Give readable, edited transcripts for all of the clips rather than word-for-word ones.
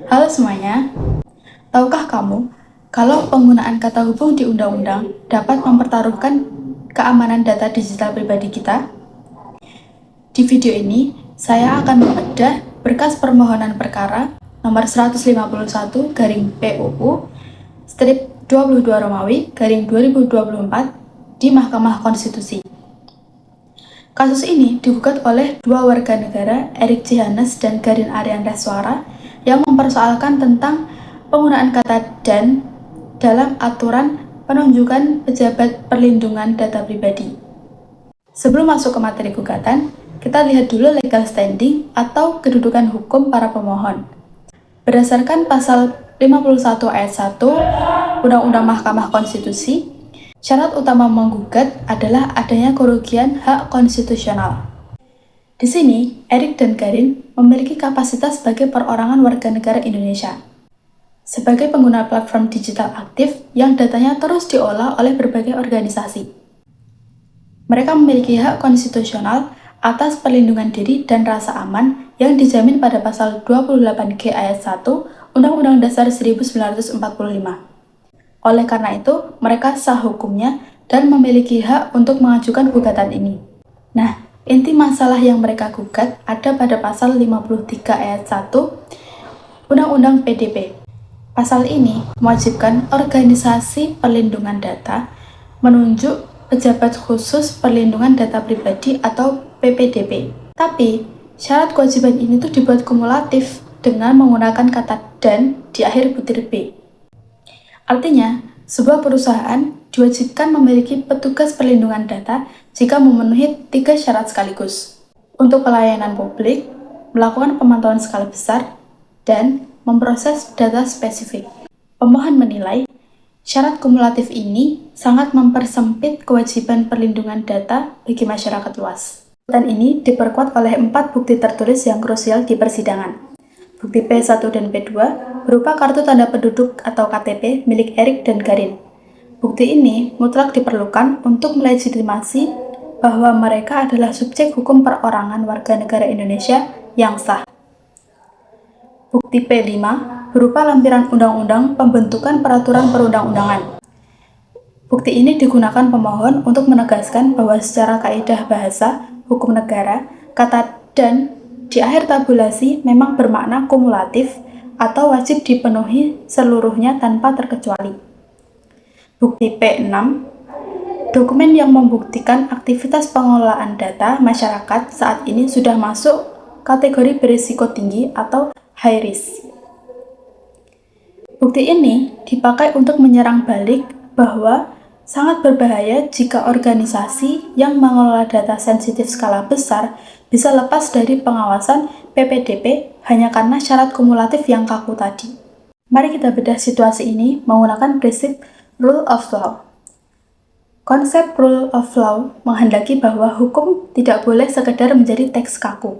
Halo semuanya, tahukah kamu kalau penggunaan kata hubung di undang-undang dapat mempertaruhkan keamanan data digital pribadi kita? Di video ini, saya akan membedah berkas permohonan perkara nomor 151 garing PUU strip 22 Romawi garing 2024 di Mahkamah Konstitusi. Kasus ini digugat oleh dua warga negara, Erik Cihanes dan Garin Arian Reswara, yang mempersoalkan tentang penggunaan kata "dan" dalam aturan penunjukan pejabat perlindungan data pribadi. Sebelum masuk ke materi gugatan, kita lihat dulu legal standing atau kedudukan hukum para pemohon. Berdasarkan pasal 51 ayat 1 Undang-Undang Mahkamah Konstitusi, syarat utama menggugat adalah adanya kerugian hak konstitusional. Di sini, Erik dan Garin memiliki kapasitas sebagai perorangan warga negara Indonesia. Sebagai pengguna platform digital aktif yang datanya terus diolah oleh berbagai organisasi. Mereka memiliki hak konstitusional atas perlindungan diri dan rasa aman yang dijamin pada pasal 28G ayat 1 Undang-Undang Dasar 1945. Oleh karena itu, mereka sah hukumnya dan memiliki hak untuk mengajukan gugatan ini. Nah, inti masalah yang mereka gugat ada pada pasal 53 ayat 1 Undang-Undang PDP. Pasal ini mewajibkan organisasi perlindungan data menunjuk pejabat khusus perlindungan data pribadi atau PPDP. Tapi, syarat kewajiban ini tuh dibuat kumulatif dengan menggunakan kata "dan" di akhir butir B. Artinya, sebuah perusahaan diwajibkan memiliki petugas perlindungan data jika memenuhi 3 syarat sekaligus. Untuk pelayanan publik, melakukan pemantauan skala besar, dan memproses data spesifik. Pemohon menilai, syarat kumulatif ini sangat mempersempit kewajiban perlindungan data bagi masyarakat luas. Dan ini diperkuat oleh 4 bukti tertulis yang krusial di persidangan. Bukti P1 dan P2 berupa kartu tanda penduduk atau KTP milik Erik dan Garin. Bukti ini mutlak diperlukan untuk melegitimasi bahwa mereka adalah subjek hukum perorangan warga negara Indonesia yang sah. Bukti P5 berupa lampiran undang-undang pembentukan peraturan perundang-undangan. Bukti ini digunakan pemohon untuk menegaskan bahwa secara kaidah bahasa hukum negara, kata "dan" di akhir tabulasi memang bermakna kumulatif atau wajib dipenuhi seluruhnya tanpa terkecuali. Bukti P6, dokumen yang membuktikan aktivitas pengelolaan data masyarakat saat ini sudah masuk kategori berisiko tinggi atau high risk. Bukti ini dipakai untuk menyerang balik bahwa sangat berbahaya jika organisasi yang mengelola data sensitif skala besar bisa lepas dari pengawasan PPDP hanya karena syarat kumulatif yang kaku tadi. Mari kita bedah situasi ini menggunakan prinsip rule of law. Konsep rule of law menghendaki bahwa hukum tidak boleh sekedar menjadi teks kaku,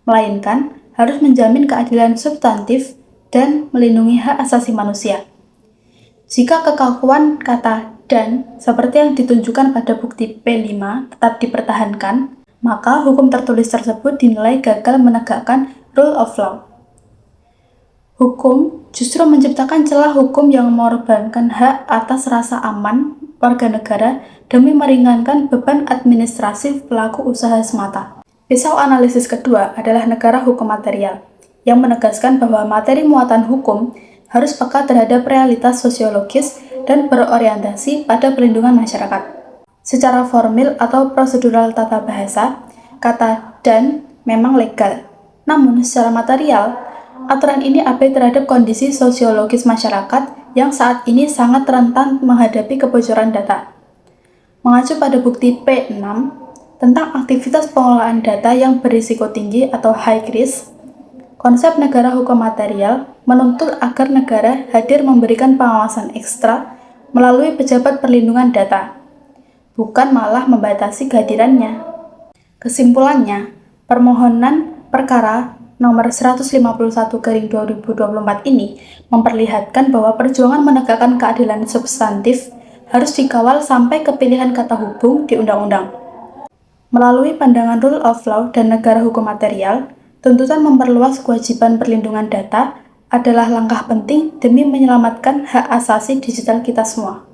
melainkan harus menjamin keadilan substantif dan melindungi hak asasi manusia. Jika kekakuan kata "dan" seperti yang ditunjukkan pada bukti P5 tetap dipertahankan, maka hukum tertulis tersebut dinilai gagal menegakkan rule of law. Hukum justru menciptakan celah hukum yang mengorbankan hak atas rasa aman warga negara demi meringankan beban administratif pelaku usaha semata. Pisau analisis kedua adalah negara hukum material, yang menegaskan bahwa materi muatan hukum harus peka terhadap realitas sosiologis dan berorientasi pada perlindungan masyarakat. Secara formil atau prosedural tata bahasa, kata "dan" memang legal. Namun, secara material, aturan ini abai terhadap kondisi sosiologis masyarakat yang saat ini sangat rentan menghadapi kebocoran data. Mengacu pada bukti P6 tentang aktivitas pengelolaan data yang berisiko tinggi atau high risk, konsep negara hukum material menuntut agar negara hadir memberikan pengawasan ekstra melalui pejabat perlindungan data, bukan malah membatasi kehadirannya. Kesimpulannya, permohonan perkara nomor 151/2024 ini memperlihatkan bahwa perjuangan menegakkan keadilan substantif harus dikawal sampai ke pilihan kata hubung di undang-undang. Melalui pandangan rule of law dan negara hukum material, tuntutan memperluas kewajiban perlindungan data adalah langkah penting demi menyelamatkan hak asasi digital kita semua.